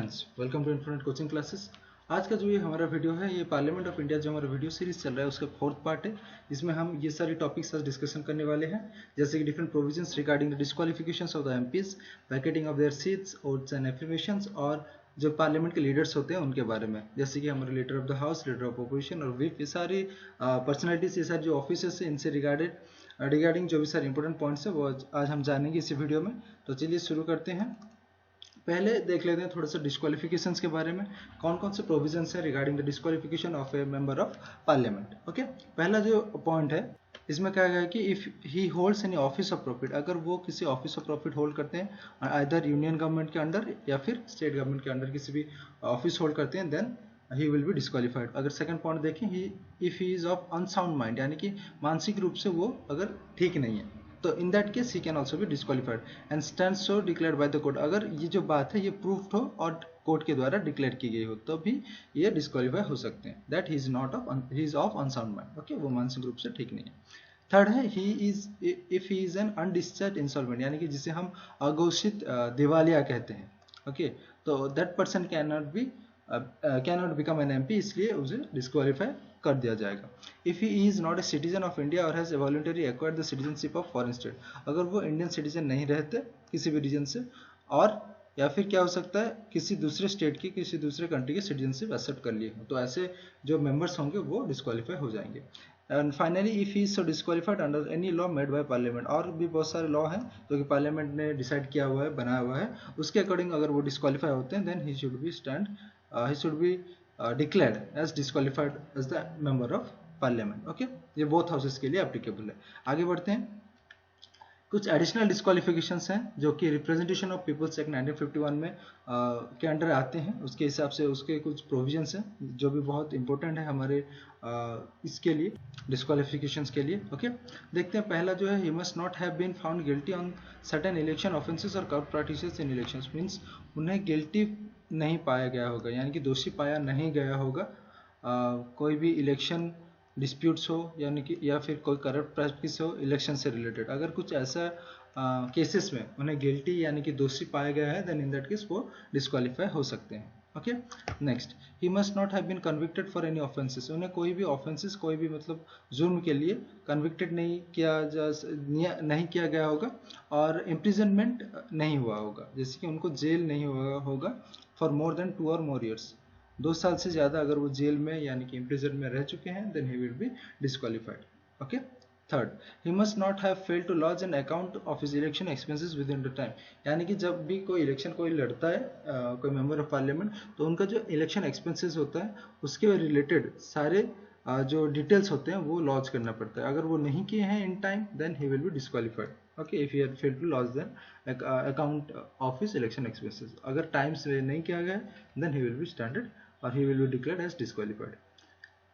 Friends, welcome to infinite coaching classes. आज का जो ये हमारा वीडियो है, ये पार्लियामेंट ऑफ इंडिया जो हमारा वीडियो सीरीज चल रहा है उसका फोर्थ पार्ट है। इसमें हम ये सारी टॉपिक्स आज डिस्कशन करने वाले हैं, जैसे कि different provisions regarding the disqualifications of the MPs, vacating of their seats, oaths and affirmations, और जो पार्लियामेंट के लीडर्स होते हैं उनके बारे में, जैसे कि हमारे leader of the house, leader of opposition और व्हिप, ये सारी पर्सनैलिटीज, ये सारे जो ऑफिसर्स हैं, इनसे रिगार्डिंग जो भी सारे इंपॉर्टेंट पॉइंट्स है वो आज हम जानेंगे इसी वीडियो में। तो चलिए शुरू करते हैं। पहले देख लेते हैं थोड़ा सा डिस्क्वालिफिकेशंस के बारे में, कौन कौन से प्रोविजंस है regarding the disqualification of A member of parliament. Okay, पहला जो पॉइंट है इसमें क्या गया कि if he holds any office of profit, अगर वो किसी ऑफिस ऑफ प्रॉफिट होल्ड करते हैं आइदर यूनियन गवर्नमेंट के अंडर या फिर स्टेट गवर्नमेंट के अंडर किसी भी ऑफिस होल्ड करते हैं, then he will be disqualified. अगर सेकंड पॉइंट देखें, he if he is of unsound mind, यानी कि मानसिक रूप से वो अगर ठीक नहीं है, तो in that case he can also be disqualified and stand so declared by the court. अगर ये जो बात है ये प्रूफ्ड हो और कोर्ट के द्वारा डिक्लेयर की गई हो तो भी ये डिस्क्वालीफाई हो सकते हैं, that he is of unsound mind. Okay, वो मानसिक रूप से ठीक नहीं है। थर्ड है, he is if he is an undischarged insolvent, यानी कि जिसे हम अघोषित दिवालिया कहते हैं। ओके, तो that person cannot become an MP, इसलिए उसे डिस्क्वालीफाई कर दिया जाएगा। If he is not a citizen of India और has voluntary acquired the citizenship of foreign state, अगर वो इंडियन सिटीजन नहीं रहते किसी भी रीजन से, और या फिर क्या हो सकता है किसी दूसरे स्टेट की, किसी दूसरे कंट्री की सिटीजनशिप एक्सेप्ट कर लिए हो, तो ऐसे जो मेंबर्स होंगे वो डिस्क्वालीफाई हो जाएंगे। And finally, if he is so disqualified under any law made by parliament, और भी बहुत सारे लॉ हैं जो कि पार्लियामेंट ने डिसाइड किया हुआ है, बनाया हुआ है, उसके अकॉर्डिंग अगर वो डिस्क्वालीफाई होते हैं, then he should be declared as disqualified as the member of parliament. Okay, ये बोथ हाउसेस के लिए एप्लीकेबल है। आगे बढ़ते हैं। कुछ एडिशनल डिस्क्वालिफिकेशंस हैं जो कि रिप्रेजेंटेशन ऑफ पीपल्स एक्ट 1951 में के अंडर आते हैं, उसके हिसाब से उसके कुछ प्रोविजंस हैं जो भी बहुत इंपॉर्टेंट है हमारे इसके लिए, डिस्क्वालिफिकेशंस के लिए। ओके, देखते हैं। पहला जो है, he must not have been found guilty on certain election offences और corrupt practices in elections, means उन्हें गिल्टी नहीं पाया गया होगा, यानी कि दोषी पाया नहीं गया होगा कोई भी इलेक्शन डिस्प्यूट्स हो, यानी कि या फिर कोई करप्ट प्रैक्टिस हो इलेक्शन से रिलेटेड। अगर कुछ ऐसा केसेस में उन्हें गिल्टी यानी कि दोषी पाया गया है, देन इन दैट केस वो डिस्क्वालीफाई हो सकते हैं। Okay, next, he must not have been convicted for any offences, उन्हें कोई भी ऑफेंसेस, कोई भी मतलब जुर्म के लिए कन्विक्टेड नहीं किया गया होगा, और इम्प्रिजनमेंट नहीं हुआ होगा, जैसे कि उनको जेल नहीं हुआ होगा फॉर मोर देन 2 और मोर ईयर्स, 2 साल से ज्यादा अगर वो जेल में यानी कि इम्प्रिजन में रह चुके हैं, then he will be disqualified. Okay, third, he must not have failed to lodge an account of his election expenses within the time, यानी कि जब भी कोई इलेक्शन कोई लड़ता है कोई मेंबर ऑफ पार्लियामेंट, तो उनका जो इलेक्शन एक्सपेंसेस होता है उसके रिलेटेड सारे जो डिटेल्स होते हैं वो लॉन्च करना पड़ता है। अगर वो नहीं किए हैं in time, then he will be disqualified. Okay, if he had failed to lodge then account of his election expenses, अगर टाइम से नहीं किया गया, then he will be standard or he will be declared as disqualified.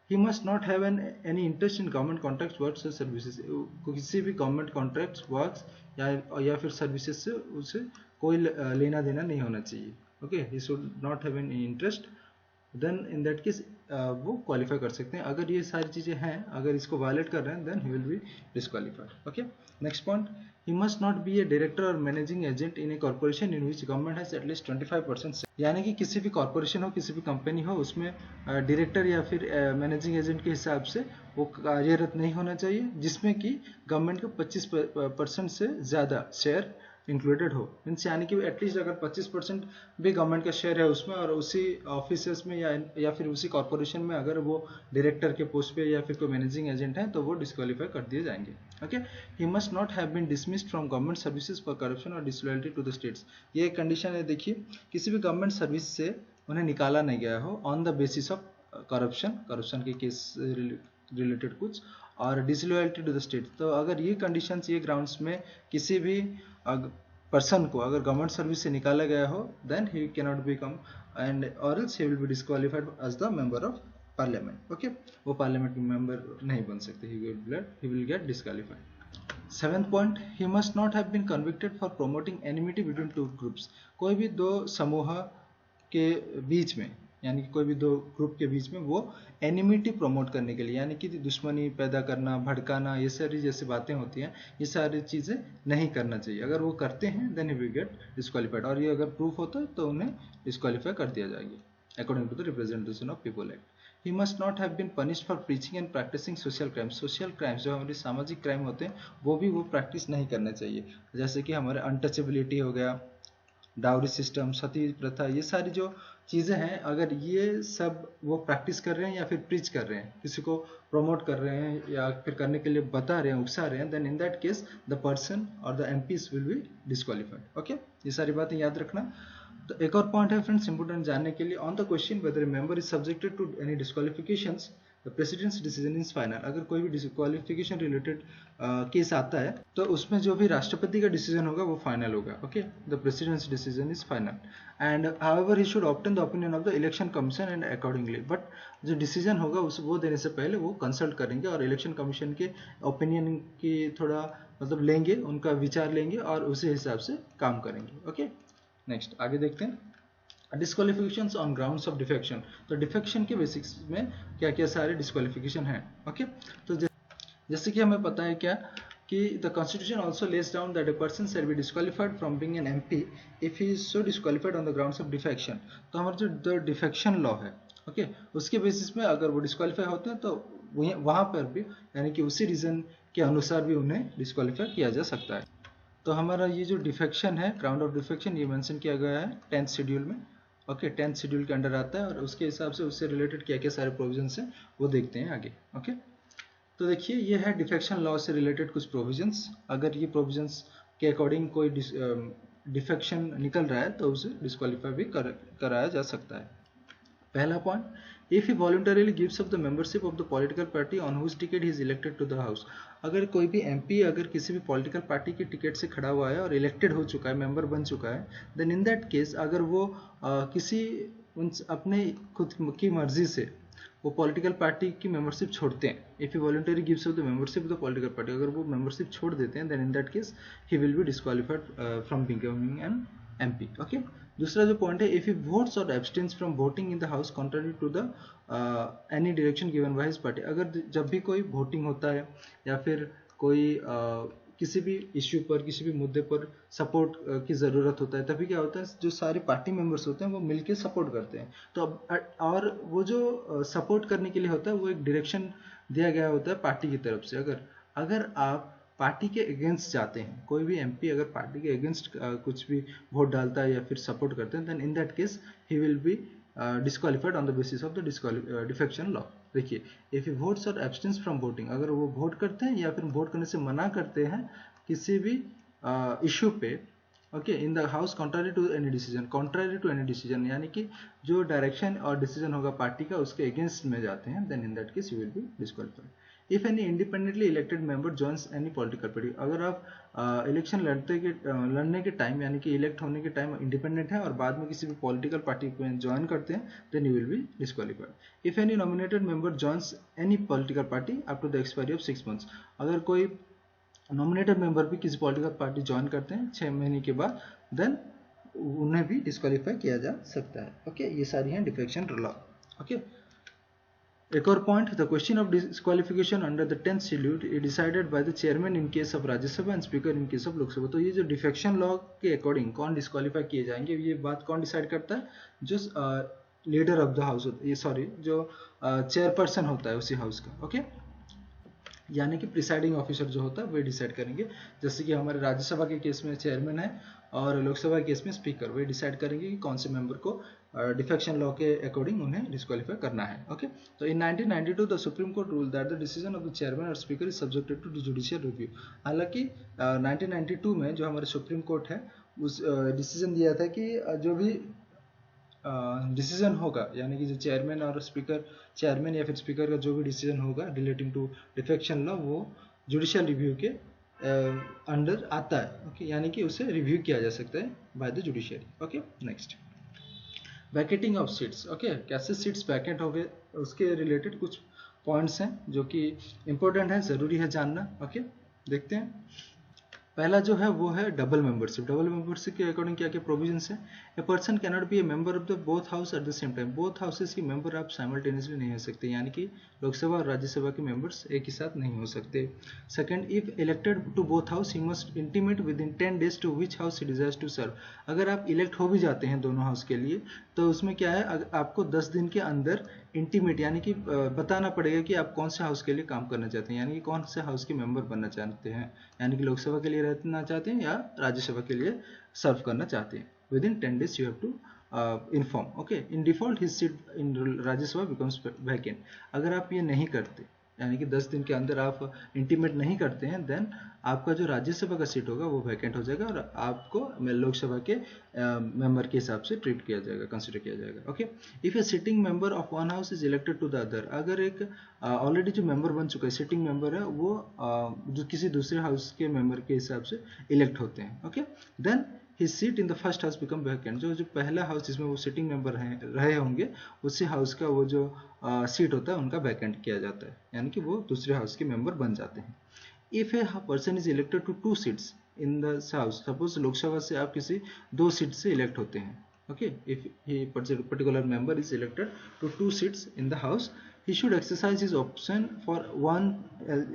He must not have any interest in government contracts, works or services. किसी भी government contracts, works या फिर services से उसे कोई लेना देना नहीं होना चाहिए। Okay, he should not have any interest. Then in that case वो क्वालिफाई कर सकते हैं। अगर ये सारी चीजें हैं, अगर इसको वायलेट कर रहे हैं, then he will be disqualified. Okay, next point, he must not be a director और managing agent in a corporation in which government has at least 25%, यानी कि किसी भी कॉर्पोरेशन हो, किसी भी कंपनी हो, उसमें डायरेक्टर या फिर मैनेजिंग एजेंट के हिसाब से वो कार्यरत नहीं होना चाहिए जिसमें कि गवर्नमेंट का 25% से ज्यादा शेयर इंक्लूडेड हो, मीन्स यानी कि एटलीस्ट अगर 25% भी गवर्नमेंट का शेयर है उसमें, और उसी ऑफिस में या फिर उसी कॉर्पोरेशन में अगर वो डायरेक्टर के पोस्ट पे या फिर कोई मैनेजिंग एजेंट है, तो वो डिस्क्वालीफाई कर दिए जाएंगे। Okay, he must not have been dismissed from government services for corruption or disloyalty to the states, ये एक कंडीशन है। देखिए, किसी भी गवर्नमेंट सर्विस से उन्हें निकाला नहीं गया हो on the basis of corruption के केस रिलेटेड कुछ, और डिसलॉयल्टी टू द स्टेट, तो अगर ये कंडीशंस, ये ग्राउंड्स में किसी भी पर्सन को अगर गवर्नमेंट सर्विस से निकाला गया हो, then he can not become and और else he will be disqualified as the member of parliament. Okay, वो पार्लियामेंट में मेंबर नहीं बन सकते, he will get disqualified. Seventh point, he must not have been convicted for promoting enmity between 2 groups, कोई भी 2 समूह के बीच में यानी कि कोई भी दो ग्रुप के बीच में वो एनिमिटी प्रमोट करने के लिए, यानी कि दुश्मनी पैदा करना, भड़काना, ये सारी जैसी बातें होती हैं, ये सारी चीज़ें नहीं करना चाहिए। अगर वो करते हैं then he will get disqualified, और ये अगर प्रूफ होता है तो उन्हें डिस्क्वालीफाई कर दिया जाएगा according to the representation of people act. He must not have been punished for preaching and practicing social crimes. Social crimes जो हमारे सामाजिक क्राइम होते हैं वो भी वो प्रैक्टिस नहीं करने चाहिए, जैसे कि हमारे अनटचेबिलिटी हो गया, डाउरी सिस्टम, सती प्रथा, ये सारी जो चीज़ें हैं, अगर ये सब वो प्रैक्टिस कर रहे हैं या फिर प्रीच कर रहे हैं, किसी को प्रमोट कर रहे हैं या फिर करने के लिए बता रहे हैं, उकसा रहे हैं, then in that case the person और the MPs will be disqualified. Okay, ये सारी बातें याद रखना। तो एक और पॉइंट है फ्रेंड्स इंपोर्टेंट जानने के लिए, on the question whether member is subjected to any disqualifications the president's decision is final. अगर कोई भी डिस्क्वालिफिकेशन रिलेटेड केस आता है तो उसमें जो भी राष्ट्रपति का डिसीजन होगा वो फाइनल होगा। Okay, the president's decision is final and however he should obtain the opinion of the election commission and accordingly, but जो डिसीजन होगा उस वो देने से पहले वो कंसल्ट करेंगे और इलेक्शन कमीशन के ओपिनियन की थोड़ा मतलब लेंगे, उनका विचार लेंगे और उसी हिसाब से काम करेंगे। ओके, नेक्स्ट आगे देखते हैं डिस्क्वालिफिकेशंस ऑन ग्राउंड्स ऑफ डिफेक्शन। तो डिफेक्शन के बेसिक्स में क्या क्या सारे डिस्क्वालिफिकेशन हैं। ओके, तो जैसे कि हमें पता है क्या कि the constitution also less down that a person shall be disqualified from being an MP if he is so disqualified on the grounds of defection. तो हमारा जो डिफेक्शन लॉ है, ओके, उसके बेसिस में अगर वो डिस्क्वालीफाई होते हैं तो वहाँ पर भी यानी कि उसी रीजन के अनुसार भी उन्हें डिस्क्वालीफाई किया जा सकता है। तो हमारा ये जो डिफेक्शन है, ग्राउंड ऑफ डिफेक्शन, ये मेंशन किया गया है 10th शेड्यूल में। ओके, 10th शेड्यूल के अंडर आता है और उसके हिसाब से उससे रिलेटेड क्या क्या सारे प्रोविजंस हैं वो देखते हैं आगे। ओके, तो देखिए ये है डिफेक्शन लॉ से रिलेटेड कुछ प्रोविजंस। अगर ये प्रोविजंस के अकॉर्डिंग कोई डिफेक्शन निकल रहा है तो उसे डिस्क्वालीफाई भी कराया जा सकता है। पहला point, if he voluntarily gives up the membership of the political party on whose ticket he is elected to the house। अगर कोई भी एमपी अगर किसी भी पॉलिटिकल पार्टी की टिकट से खड़ा हुआ है और इलेक्टेड हो चुका है, मेंबर बन चुका है, देन इन दैट केस अगर वो किसी अपने खुद की मर्जी से वो पॉलिटिकल पार्टी की मेंबरशिप छोड़ते हैं, if he voluntary gives up the membership of the political party, अगर वो मेंबरशिप छोड़ देते हैं then in that case he will be disqualified from becoming an MP. Okay, दूसरा जो पॉइंट है, if he votes or abstains from voting in the house contrary to the any direction given by his party. अगर जब भी कोई voting होता है या फिर कोई किसी भी इश्यू पर, किसी भी मुद्दे पर सपोर्ट की ज़रूरत होता है, तभी क्या होता है, जो सारे पार्टी मेंबर्स होते हैं वो मिलके सपोर्ट करते हैं। तो और वो जो सपोर्ट करने के लिए होता है वो एक डायरेक्शन दिया गया होता है पार्टी की तरफ से। अगर आप पार्टी के अगेंस्ट जाते हैं, कोई भी एमपी अगर पार्टी के अगेंस्ट कुछ भी वोट डालता है या फिर सपोर्ट करते हैं, then in that case he will be disqualified on the basis of the defection law. देखिए, if he votes or abstains from voting, अगर वो वोट करते हैं या फिर वोट करने से मना करते हैं किसी भी इशू पे, okay, in the house contrary to any decision, contrary to any decision यानी कि जो डायरेक्शन और डिसीजन होगा पार्टी का उसके अगेंस्ट में जाते हैं, then in that case you will be disqualified. If any independently elected member joins any political party, अगर आप इलेक्शन लड़ने के टाइम यानी कि इलेक्ट होने के टाइम इंडिपेंडेंट है और बाद में किसी भी पॉलिटिकल पार्टी में ज्वाइन करते हैं, then you will be disqualified. If any nominated member joins any political party up to the expiry of 6 months, अगर कोई नॉमिनेटेड मेंबर भी किसी पॉलिटिकल पार्टी ज्वाइन करते हैं 6 महीने के बाद, देन उन्हें भी डिस्क्वालीफाई किया जा सकता है। ओके, ये सारी हैं डिफेक्शन लॉ। ओके, एक और point, the question of disqualification under the 10th schedule is decided by the chairman in case of Rajya Sabha and speaker in case of Lok Sabha. तो ये जो डिफेक्शन लॉ के अकॉर्डिंग कौन डिस्क्वालीफाई किए जाएंगे, ये बात कौन डिसाइड करता है, जो लीडर ऑफ द हाउस, ये सॉरी जो चेयरपर्सन होता है उसी हाउस का। ओके, यानी कि प्रिसाइडिंग ऑफिसर जो होता है वही डिसाइड करेंगे। जैसे कि हमारे राज्यसभा के केस में चेयरमैन है और लोकसभा के केस में स्पीकर, वही डिसाइड करेंगे कि कौन से मेंबर को डिफेक्शन लॉ के अकॉर्डिंग उन्हें डिस्क्वालीफाई करना है। ओके, तो in 1992 the supreme court rule that the decision of the chairman और speaker is subjected to judicial review. हालांकि 1992 में जो हमारे सुप्रीम कोर्ट है उस डिसीजन दिया था कि जो भी डिसीजन होगा, यानी कि जो चेयरमैन और स्पीकर, चेयरमैन या फिर स्पीकर का जो भी डिसीजन होगा रिलेटिंग टू डिफेक्शन लॉ, वो जुडिशियल रिव्यू के अंडर आता है। ओके, यानी कि उसे रिव्यू किया जा सकता है by the judiciary. Okay, next, vacating of seats. Okay, कैसे सीट्स वैकेंट हो गए उसके रिलेटेड कुछ पॉइंट्स हैं जो कि इंपॉर्टेंट है, ज़रूरी है जानना। ओके, देखते हैं। पहला जो है वो है डबल मेंबरशिप। डबल मेंबरशिप के अकॉर्डिंग क्या क्या प्रोविजंस है? A person can not be A member of the both house at the same time. Both houses की मेंबर आप साइमल्टेनियसली नहीं हो सकते, यानी कि लोकसभा और राज्यसभा के मेंबर्स एक ही साथ नहीं हो सकते। Second, if elected to both house he must intimate within 10 days to which house he desires to serve. अगर आप इलेक्ट हो भी जाते हैं दोनों हाउस के लिए, तो उसमें क्या है, आपको 10 दिन के अंदर इंटीमेट यानी कि बताना पड़ेगा कि आप कौन से हाउस के लिए काम करना चाहते हैं, यानी कि कौन से हाउस के मेंबर बनना चाहते हैं, यानी कि लोकसभा के लिए रहना चाहते हैं या राज्यसभा के लिए सर्व करना चाहते हैं। Within 10 days you have to inform. Okay, in default his seat in Rajya Sabha becomes vacant. अगर आप ये नहीं करते, यानी कि 10 दिन के अंदर आप इंटीमेट नहीं करते हैं, देन आपका जो राज्यसभा का सीट होगा वो वैकेंट हो जाएगा और आपको लोकसभा के मेंबर के हिसाब से ट्रीट किया जाएगा, कंसिडर किया जाएगा। Okay, if a sitting member of one house is elected to the other. अगर एक ऑलरेडी जो मेंबर बन चुका है, सिटिंग मेंबर है, वो जो किसी दूसरे हाउस के मेंबर के हिसाब से इलेक्ट होते हैं, okay, then his seat in the first house become vacant। जो पहला हाउस जिसमें वो सिटिंग मेंबर रहे होंगे, उसी हाउस का वो जो सीट होता है उनका वैकेंट किया जाता है, यानी कि वो दूसरे हाउस के मेंबर बन जाते हैं। If a person is elected to 2 seats in the house, suppose Lok Sabha से आप किसी 2 सीट से इलेक्ट होते हैं, okay, if he particular member is elected to 2 seats in the house, he should exercise his option for one,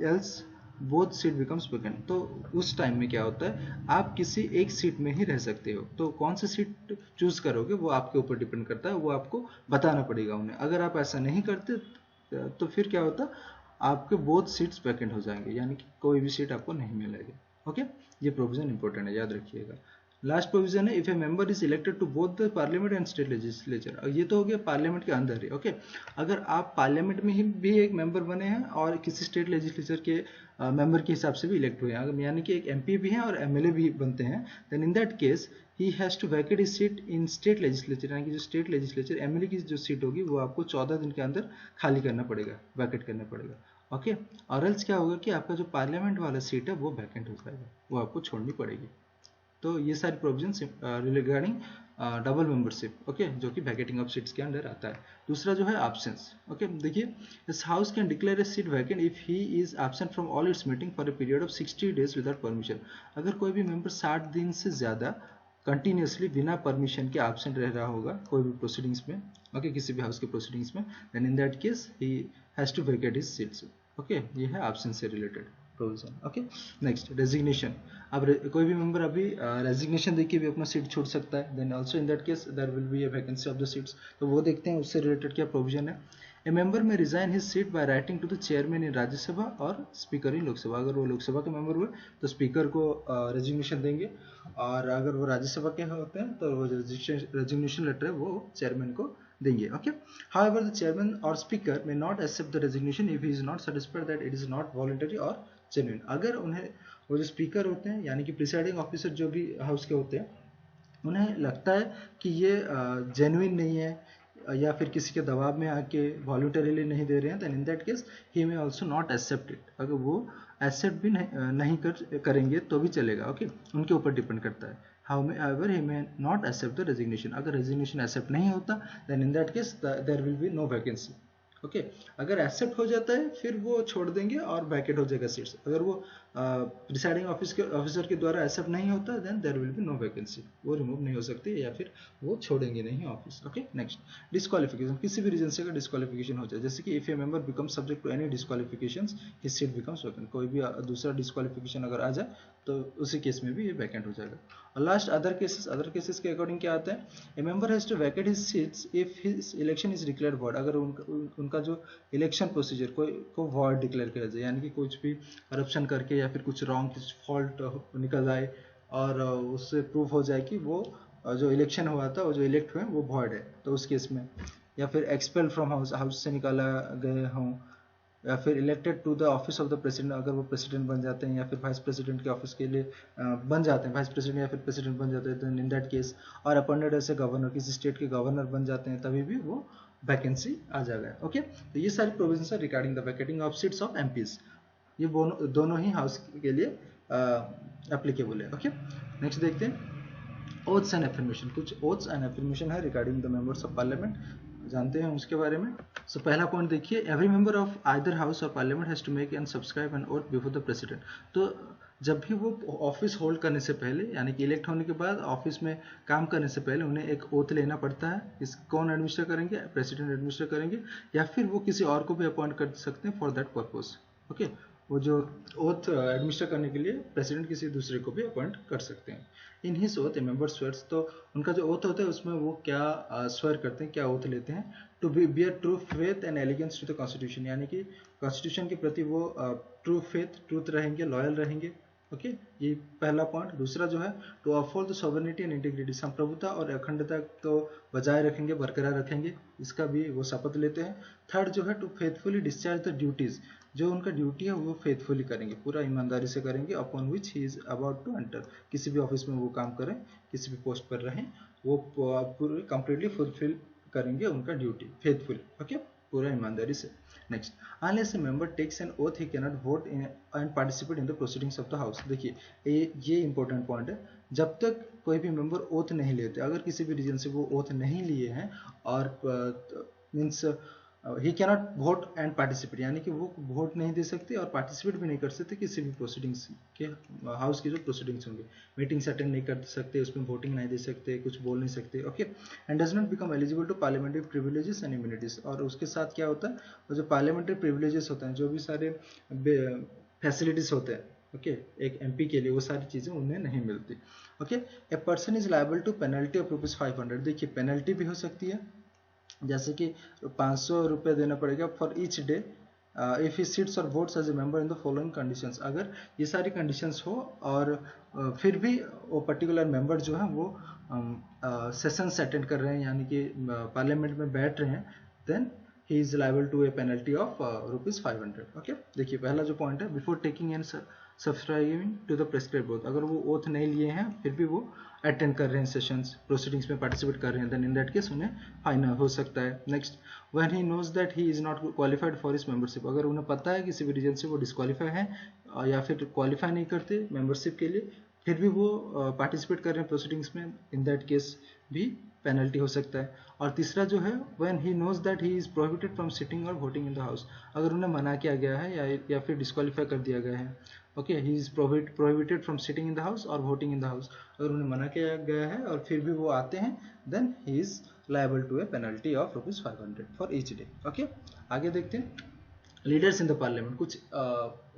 else both seat becomes vacant. तो उस time में क्या होता है, आप किसी एक सीट में ही रह सकते हो, तो कौन सी सीट चूज करोगे वो आपके ऊपर डिपेंड करता है, वो आपको बताना पड़ेगा उन्हें। अगर आप ऐसा नहीं करते तो फिर क्या होता, आपके बोथ सीट्स वैकेंट हो जाएंगे, यानी कि कोई भी सीट आपको नहीं मिलेगी। ओके, ये प्रोविजन इंपॉर्टेंट है, याद रखिएगा। लास्ट प्रोविजन है, if a member is elected to both the parliament and state legislature. ये तो हो गया पार्लियामेंट के अंदर ही। ओके, अगर आप पार्लियामेंट में ही भी एक मेंबर बने हैं और किसी स्टेट लेजिस्लेचर के मेंबर के हिसाब से भी इलेक्ट हुए हैं, यानी कि एक एमपी भी हैं और एमएलए भी बनते हैं, then in that case he has to vacate his seat in state legislature, यानी कि जो स्टेट लेजिस्लेचर एमएलए की जो सीट होगी वो आपको 14 दिन के अंदर खाली करना पड़ेगा, वैकेट करना पड़ेगा। ओके, और एल्स क्या होगा कि आपका जो पार्लियामेंट वाला सीट है वो वैकेंट हो जाएगा, वो आपको छोड़नी पड़ेगी। तो ये सारी provisions regarding double membership, okay, जो कि वैकेटिंग ऑफ सीट्स के अंदर आता है। दूसरा जो है एब्सेंस। ओके, देखिए, this house can declare A seat vacant if he is absent from all it's meeting for a period of 60 days without permission. अगर कोई भी मेंबर 60 दिन से ज़्यादा कंटिन्यूसली बिना परमिशन के एब्सेंट रह रहा होगा कोई भी प्रोसीडिंग्स में, ओके, किसी भी हाउस के प्रोसीडिंग्स में, then in that case he has to vacate his seats. Okay, ये है एब्सेंस से related provision. Okay, next resignation. अब कोई भी मेंबर अभी रेजिग्नेशन देके भी अपना सीट छोड़ सकता है, then also in that case there will be a vacancy of the seats. तो वो देखते हैं उससे रिलेटेड क्या प्रोविजन है। A member may resign his seat by writing to the chairman in Rajya Sabha और स्पीकर इन लोकसभा। अगर वो लोकसभा के मेंबर हुए तो स्पीकर को रेजिग्नेशन देंगे, और अगर वो राज्यसभा के होते हैं तो वो रेजिग्नेशन लेटर है वो चेयरमैन को देंगे। ओके, हाउएवर द चेयरमैन और speaker may not accept the resignation if he is not satisfied that it is not voluntary or genuine. अगर उन्हें वो जो स्पीकर होते हैं, यानी कि प्रिसाइडिंग ऑफिसर जो भी हाउस के होते हैं, उन्हें लगता है कि ये जेन्युइन नहीं है या फिर किसी के दबाव में आके वॉलंटरीली नहीं दे रहे हैं, then in that case he may also not accept it. अगर वो एक्सेप्ट भी नहीं करेंगे तो भी चलेगा। ओके, उनके ऊपर डिपेंड करता है। However, he may not accept the resignation। अगर रेजिग्नेशन एक्सेप्ट नहीं होता, then in that case there will be no vacancy। Okay, अगर एक्सेप्ट हो जाता है फिर वो छोड़ देंगे और वैकेट हो जाएगा सीट्स। अगर वो प्रिसाइडिंग ऑफिसर के द्वारा एक्सेप्ट नहीं होता, then there will be no vacancy, वो रिमूव नहीं हो सकती या फिर वो छोड़ेंगे नहीं ऑफिस। Okay, next disqualification. किसी भी रीजन से अगर डिस्क्वालिफिकेशन हो जाए, जैसे कि if a member become subject to any disqualifications his seat becomes vacant. कोई भी दूसरा डिस्क्वालिफिकेशन अगर आ जाए तो उसी केस में भी ये वैकेंट हो जाएगा। और लास्ट अदर केसेस के अकॉर्डिंग क्या आता है, a member has to vacate his seats if his election is declared void. अगर उनका जो इलेक्शन प्रोसीजर को वॉइड डिक्लेयर किया जाए, यानी कि कुछ भी करप्शन करके या फिर कुछ रॉन्ग कुछ फॉल्ट निकल आए और उससे प्रूफ हो जाए कि वो जो इलेक्शन हुआ था, वो जो इलेक्ट हुए वो वॉइड है, तो उस केस में, या फिर एक्सपेल फ्रॉम हाउस से निकाला गए हों, या फिर elected to the office of the president, अगर वो प्रेसिडेंट बन जाते हैं या फिर वाइस प्रेसिडेंट के ऑफिस के लिए बन जाते हैं, वाइस प्रेसिडेंट या फिर प्रेसिडेंट बन जाते हैं, तो इन दैट केस, और अपॉइंटेड एज ए गवर्नर, किसी स्टेट के गवर्नर बन जाते हैं, तभी भी वो वैकेंसी आ जाएगा। ओके, तो ये सारी प्रोविजंस है regarding the vacating of seats of MPs. ये दोनों ही हाउस के लिए एप्लीकेबल है। ओके, नेक्स्ट देखते हैं ओथ्स एंड एफर्मेशन। कुछ ओथ्स एंड एफर्मेशन है regarding the members of parliament, जानते हैं उसके बारे में। सो पहला पॉइंट देखिए, every member of either house of parliament has to make and subscribe an oath before the president. तो जब भी वो ऑफिस होल्ड करने से पहले, यानी कि इलेक्ट होने के बाद ऑफिस में काम करने से पहले उन्हें एक ओथ लेना पड़ता है। इस कौन एडमिनिस्टर करेंगे? प्रेसिडेंट एडमिनिस्टर करेंगे, या फिर वो किसी और को भी अपॉइंट कर सकते हैं फॉर दैट पर्पज। ओके, वो जो ओथ एडमिनिस्टर करने के लिए प्रेसिडेंट किसी दूसरे को भी अपॉइंट कर सकते हैं। In his oath A member swears, तो उनका जो ओथ होता है उसमें वो क्या स्वेयर करते हैं, क्या ओथ लेते हैं? To be bear true faith and allegiance to the constitution, यानी कि कॉन्स्टिट्यूशन के प्रति वो ट्रू फेथ, ट्रूथ रहेंगे, लॉयल रहेंगे। ओके, ये पहला पॉइंट। दूसरा जो है to uphold the sovereignty and integrity, संप्रभुता और अखंडता तो बजाय रखेंगे, बरकरार रखेंगे, इसका भी वो शपथ लेते हैं। थर्ड जो है to faithfully discharge the duties, जो उनका ड्यूटी है वो फेथफुली करेंगे, पूरा ईमानदारी से करेंगे, upon which he is about to enter, किसी भी ऑफिस में वो काम करें, किसी भी पोस्ट पर रहें, वो पूरे कंप्लीटली फुलफिल करेंगे उनका ड्यूटी फेथफुली। ओके, पूरा ईमानदारी से। Next, unless a member takes an oath he cannot vote in and participate in the proceedings of the house। देखिए ये इंपॉर्टेंट पॉइंट है, जब तक कोई भी मेंबर ओथ नहीं लेते, अगर किसी भी रीजन से वो ओथ नहीं लिए हैं और means he cannot vote and participate, यानी कि वो वोट नहीं दे सकते और पार्टिसिपेट भी नहीं कर सकते किसी भी प्रोसीडिंग्स के, हाउस के जो प्रोसीडिंग्स होंगे, मीटिंग्स अटेंड नहीं कर सकते, उसमें वोटिंग नहीं दे सकते, कुछ बोल नहीं सकते। Okay, and does not become eligible to parliamentary privileges and immunities. और उसके साथ क्या होता है, वो जो पार्लियामेंट्री प्रिविलेजेस होते हैं, जो भी सारे फैसिलिटीज होते हैं, ओके, एक एमपी के लिए वो सारी चीजें उन्हें नहीं मिलती। Okay, a person is liable to penalty of ₹500। देखिए पेनल्टी भी हो सकती है, जैसे कि 500 रुपये देना पड़ेगा for each day if he sits और votes as a member in the following conditions. अगर ये सारी कंडीशंस हो और फिर भी वो पर्टिकुलर मेंबर जो है वो सेशंस अटेंड कर रहे हैं, यानी कि पार्लियामेंट में बैठ रहे हैं, then he is liable to a penalty of ₹500। Okay, देखिए पहला जो पॉइंट है, before taking and subscribing to the prescribed oath, अगर वो ओथ नहीं लिए हैं फिर भी वो अटेंड कर रहे हैं सेशंस, प्रोसीडिंग्स में पार्टिसिपेट कर रहे हैं, देन इन दैट केस उन्हें फाइन हो सकता है। Next, when he knows that he is not qualified for his membership, अगर उन्हें पता है किसी भी रीजन से वो डिस्क्वालीफाई है या फिर क्वालिफाई नहीं करते मेंबरशिप के लिए, फिर भी वो पार्टिसिपेट कर रहे हैं प्रोसीडिंग्स में, इन दैट केस भी पेनल्टी हो सकता है। और तीसरा जो है, when he knows that he is prohibited from sitting और वोटिंग इन द हाउस, अगर उन्हें मना किया गया है या फिर डिस्क्वालीफाई कर दिया गया है, okay, he is prohibited from sitting in the house और वोटिंग इन द हाउस, अगर उन्हें मना किया गया है और फिर भी वो आते हैं, then he is liable to a penalty of ₹500 for each day. Okay, आगे देखते हैं लीडर्स इन द पार्लियामेंट। कुछ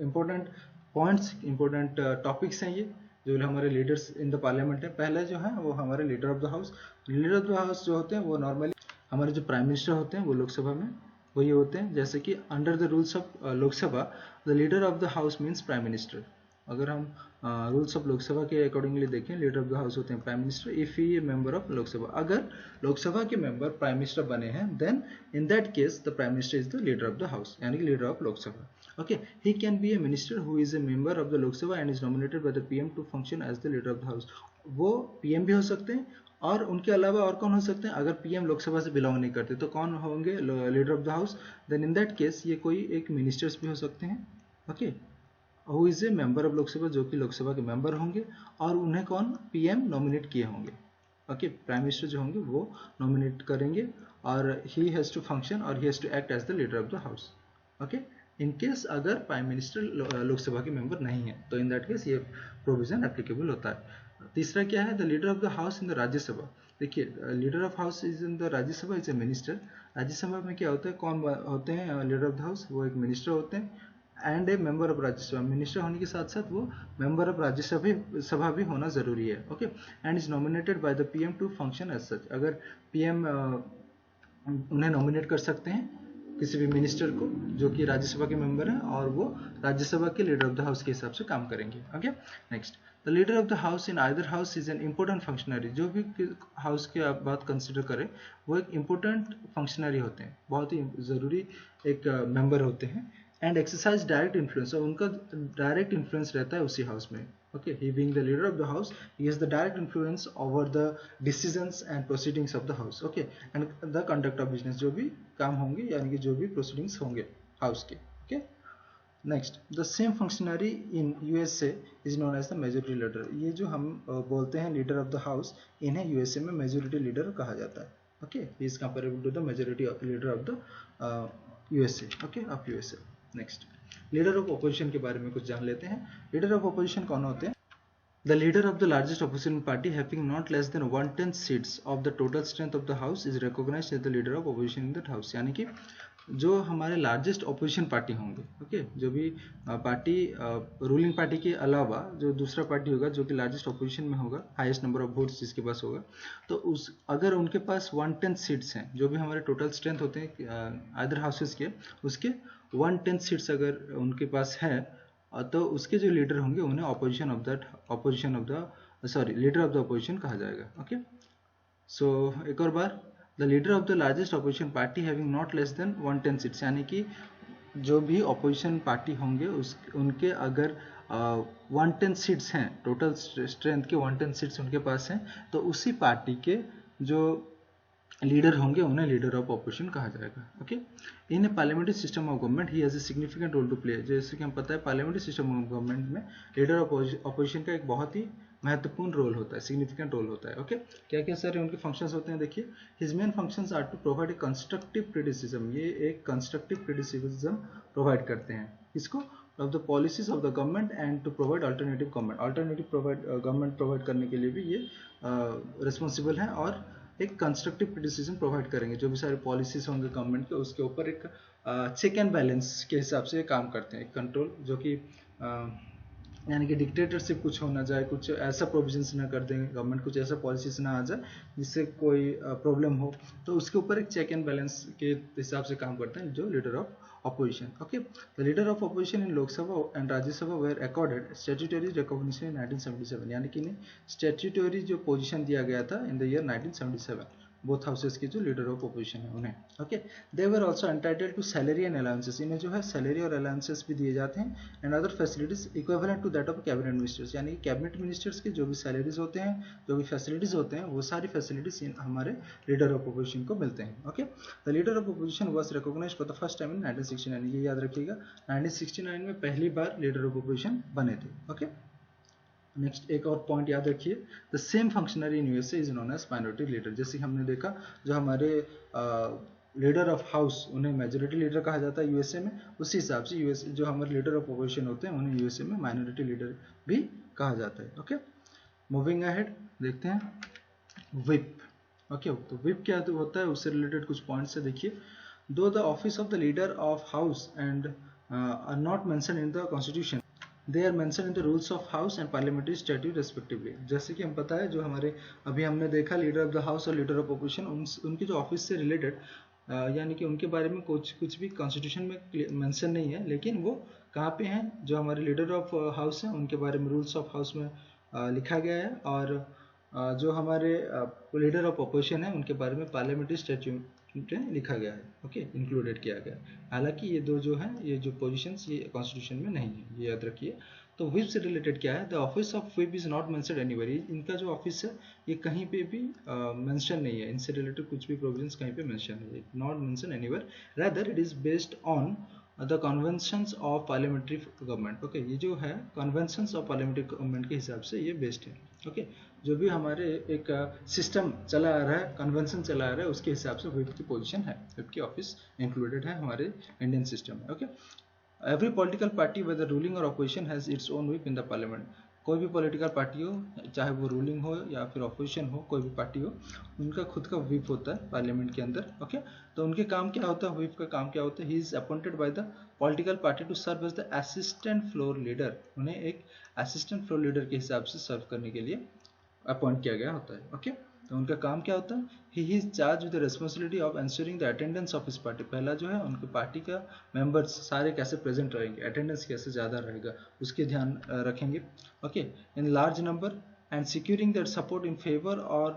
इंपॉर्टेंट पॉइंट्स, इंपॉर्टेंट टॉपिक्स हैं ये जो हमारे लीडर्स इन द पार्लियामेंट है। पहले जो है वो हमारे leader of the house. Leader of the house जो होते हैं वो नॉर्मली हमारे जो प्राइम मिनिस्टर होते हैं वो लोकसभा में वही होते हैं, जैसे कि under the rules of Lok Sabha the leader of the house means prime minister. अगर हम रूल्स ऑफ लोकसभा के अकॉर्डिंगली देखें, लीडर ऑफ द हाउस होते हैं prime minister if he a member of Lok Sabha. अगर लोकसभा के मेंबर प्राइम मिनिस्टर बने हैं, then in that case the prime minister is the leader of the house, यानी कि leader of Lok Sabha. Okay, he can be a minister who is a member of the Lok Sabha and is nominated by the PM to function as the leader of the house. वो PM भी हो सकते हैं, और उनके अलावा और कौन हो सकते हैं, अगर पीएम लोकसभा से बिलोंग नहीं करते तो कौन होंगे leader of the house, then in that case ये कोई एक मिनिस्टर्स भी हो सकते हैं। Okay, who is a member of Lok Sabha, जो कि लोकसभा के मेंबर होंगे, और उन्हें कौन पीएम नॉमिनेट किए होंगे। ओके, प्राइम मिनिस्टर जो होंगे वो नॉमिनेट करेंगे और ही हैज टू फंक्शन और he has to act as the leader of the house. Okay, in case अगर प्राइम मिनिस्टर लोकसभा के मेंबर नहीं है तो इन दैट केस ये प्रोविजन एप्लीकेबल होता है। तीसरा क्या है, the leader of the house in the Rajya Sabha. देखिए leader of house is in the Rajya Sabha is a minister. Rajya Sabha में क्या होता है, कौन होते हैं लीडर ऑफ द हाउस, वो एक मिनिस्टर होते हैं and A member of Rajya Sabha. Minister होने के साथ साथ वो मेंबर ऑफ राज्यसभा भी होना जरूरी है। Okay, and is nominated by the PM to function as such. अगर पीएम उन्हें नॉमिनेट कर सकते हैं किसी भी मिनिस्टर को जो कि राज्यसभा के मेंबर हैं, और वो राज्यसभा के लीडर ऑफ द हाउस के हिसाब से काम करेंगे। Okay, next, the leader of the house in either house is an important functionary. जो भी हाउस की आप बात कंसिडर करें वो एक इंपॉर्टेंट फंक्शनरी होते हैं, बहुत ही जरूरी एक मेंबर होते हैं, एंड एक्सरसाइज डायरेक्ट इन्फ्लुएंस, और उनका डायरेक्ट इन्फ्लुएंस रहता है उसी हाउस में। Okay, he being the leader of the house, he has the direct influence over the decisions and proceedings of the house. Okay, and the conduct of business, जो भी काम होंगे यानी कि जो भी proceedings होंगे हाउस के। Okay, next, the same functionary in USA is known as the majority leader। ये जो हम बोलते हैं leader of the house, इन्हें USA में majority leader कहा जाता है। Okay, he is comparable to the majority of leader of the USA। Okay, of USA। Next, leader of opposition के बारे में कुछ जान लेते हैं। लीडर ऑफ अपोजिशन कौन होते हैं? The leader of the largest opposition party having not less than 1/10 seats of the total strength of the house is recognized as the leader of opposition in that house। यानी कि जो हमारे largest opposition party होंगे, okay, जो भी party ruling party के अलावा जो दूसरा पार्टी होगा जो कि लार्जेस्ट ऑपोजिशन में होगा, हाईएस्ट नंबर ऑफ वोट्स जिसके पास होगा, तो उस अगर उनके पास 1/10 सीट्स हैं, जो भी हमारे टोटल स्ट्रेंथ होते हैं अदर हाउसेस के, उसके 1/10 सीट्स अगर उनके पास है, तो उसके जो लीडर होंगे उन्हें लीडर ऑफ द अपोजिशन कहा जाएगा। ओके, सो एक और बार, the leader of the largest opposition party having not less than 1/10 seats, यानी कि जो भी अपोजिशन पार्टी होंगे उनके अगर 1/10 सीट्स हैं, टोटल स्ट्रेंथ के 1/10 सीट्स उनके पास हैं, तो उसी पार्टी के जो लीडर होंगे उन्हें लीडर ऑफ ऑपोजिशन कहा जाएगा। Okay, in parliamentary system of government he has a significant role to play. जैसे कि हम पता है पार्लियामेंट्री सिस्टम ऑफ गवर्नमेंट में लीडर ऑफ ऑपोजिशन का एक बहुत ही महत्वपूर्ण रोल होता है, सिग्निफिकेंट रोल होता है। ओके, क्या क्या सारे उनके फंक्शंस होते हैं, देखिए, his main functions are to provide a constructive criticism. ये एक कंस्ट्रक्टिव क्रिटिसिज्म प्रोवाइड करते हैं, इसको of the policies of the government and to provide alternative government provide करने के लिए भी ये रिस्पॉन्सिबल है, और एक कंस्ट्रक्टिव क्रिटिसिज्म प्रोवाइड करेंगे। जो भी सारे पॉलिसीज होंगे गवर्नमेंट के, उसके ऊपर एक चेक एंड बैलेंस के हिसाब से काम करते हैं, एक कंट्रोल, जो कि यानी कि डिक्टेटरशिप कुछ हो ना जाए, कुछ ऐसा प्रोविजंस ना कर देंगे गवर्नमेंट, कुछ ऐसा पॉलिसीज ना आ जाए जिससे कोई प्रॉब्लम हो, तो उसके ऊपर एक चेक एंड बैलेंस के हिसाब से काम करते हैं जो leader of opposition। Okay, the leader of opposition in Lok Sabha and Rajya Sabha were accorded statutory recognition in 1977। यानी कि स्टैट्यूटरी जो पोजीशन दिया गया था in the year 1977 both houses के जो लीडर ऑफ अपोजिशन है उन्हें। Okay, they were also entitled to salary and allowances. इन्हें जो है सैलरी और अलाउंसेस भी दिए जाते हैं, and other facilities equivalent to that of cabinet ministers. यानी कि कैबिनेट मिनिस्टर्स के जो भी सैलरीज होते हैं, जो भी फैसिलिटीज होते हैं, वो सारी फैसिलिटीज हमारे लीडर ऑफ अपोजिशन को मिलते हैं। Okay, the leader of opposition was recognized for the first time in 1969। ये याद रखिएगा, 1969 में पहली बार लीडर ऑफ अपोजिशन बने थे। ओके, नेक्स्ट एक और पॉइंट याद रखिए, the same functionary in USA is known as minority leader. जैसे हमने देखा, जो हमारे लीडर ऑफ हाउस उन्हें मेजोरिटी लीडर कहा जाता है यूएसए में, उसी हिसाब से यूएसए जो हमारे लीडर ऑफ अपोजिशन होते हैं उन्हें यूएसए में माइनॉरिटी लीडर भी कहा जाता है। ओके, मूविंग अहेड, देखते हैं व्हिप। ओके, तो व्हिप क्या होता है, उससे रिलेटेड कुछ पॉइंट्स है, देखिए। दो the office of the leader of house and are not mentioned in the constitution, they are mention in the rules of house and parliamentary statute respectively. जैसे कि हम पता है, जो हमारे अभी हमने देखा लीडर ऑफ द हाउस और लीडर ऑफ अपोजिशन, उनके जो ऑफिस से रिलेटेड यानी कि उनके बारे में कुछ भी कॉन्स्टिट्यूशन में मेंशन नहीं है, लेकिन वो कहाँ पे हैं, जो हमारे लीडर ऑफ हाउस हैं उनके बारे में रूल्स ऑफ हाउस में लिखा गया है, और जो हमारे लीडर ऑफ अपोजिशन है उनके बारे में पार्लियामेंट्री स्टैट्यूट लिखा गया है। ओके, इंक्लूडेड किया गया है। हालांकि ये दो जो हैं, ये जो पोजीशंस, ये कॉन्स्टिट्यूशन में नहीं है, ये याद रखिए। तो व्हिप से रिलेटेड क्या है, the office of whip is not mentioned anywhere. इनका जो ऑफिस है ये कहीं पे भी मेंशन नहीं है, इनसे रिलेटेड कुछ भी प्रोविजंस कहीं पे मेंशन नहीं है, not mention anywhere, rather it is based on the conventions of parliamentary government. Okay, ये जो है कन्वेंशंस ऑफ पार्लियामेंट्री गवर्नमेंट के हिसाब से ये बेस्ड है। ओके, जो भी हमारे एक सिस्टम चला आ रहा है, कन्वेंशन चला आ रहा है, उसके हिसाब से व्हिप की पोजीशन है, व्हिप की ऑफिस इंक्लूडेड है हमारे इंडियन सिस्टम में। Okay, every political party whether ruling और opposition has its own whip in the parliament. कोई भी पॉलिटिकल पार्टी हो, चाहे वो रूलिंग हो या फिर ऑपोजिशन हो, कोई भी पार्टी हो, उनका खुद का व्हिप होता है पार्लियामेंट के अंदर। ओके, तो उनके काम क्या होता है, व्हिप का काम क्या होता है, he is appointed by the political party to serve as the assistant floor leader. उन्हें एक असिस्टेंट फ्लोर लीडर के हिसाब से सर्व करने के लिए अपॉइंट किया गया होता है। ओके, तो उनका काम क्या होता है, he is charge with the responsibility of ensuring the attendance of his party. पहला जो है, उनके पार्टी का मेंबर्स सारे कैसे प्रेजेंट रहेंगे, अटेंडेंस कैसे ज़्यादा रहेगा, उसके ध्यान रखेंगे। Okay, in large number and securing that support in favour और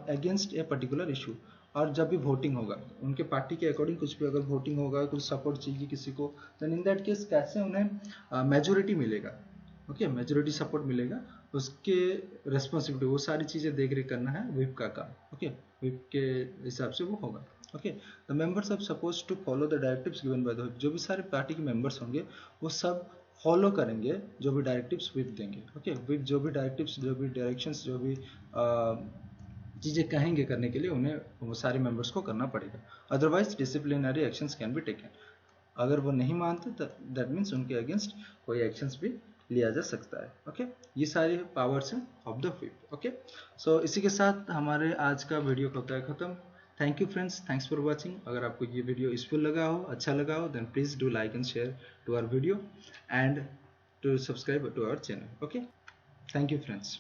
अगेंस्ट ए पर्टिकुलर इशू। और जब भी वोटिंग होगा, उनके पार्टी के अकॉर्डिंग कुछ भी अगर वोटिंग होगा, कुछ सपोर्ट चाहिए किसी को, तो इन दैट केस कैसे उन्हें मेजोरिटी मिलेगा, ओके, मेजोरिटी सपोर्ट मिलेगा, उसके रेस्पॉन्सिबिलिटी, वो सारी चीज़ें देख रेख करना है व्हिप का काम। ओके, व्हिप के हिसाब से वो होगा। Okay, the members are suppose to follow the directives given by the whip. जो भी सारे पार्टी के मेंबर्स होंगे वो सब फॉलो करेंगे जो भी डायरेक्टिव्स व्हिप देंगे। ओके, व्हिप जो भी डायरेक्टिव्स, जो भी डायरेक्शंस, जो भी चीज़ें कहेंगे करने के लिए, उन्हें वो सारे मेंबर्स को करना पड़ेगा, otherwise disciplinary actions can be taken. अगर वो नहीं मानते दैट मीन्स उनके अगेंस्ट कोई एक्शंस भी लिया जा सकता है। ओके, ये सारे पावर्स हैं ऑफ द व्हिप। ओके, सो इसी के साथ हमारे आज का वीडियो होता है खत्म। Thank you friends, thanks for watching. अगर आपको ये वीडियो यूजफुल लगा हो, अच्छा लगा हो, then please do like and share to our video and to subscribe to our channel. Okay, thank you friends.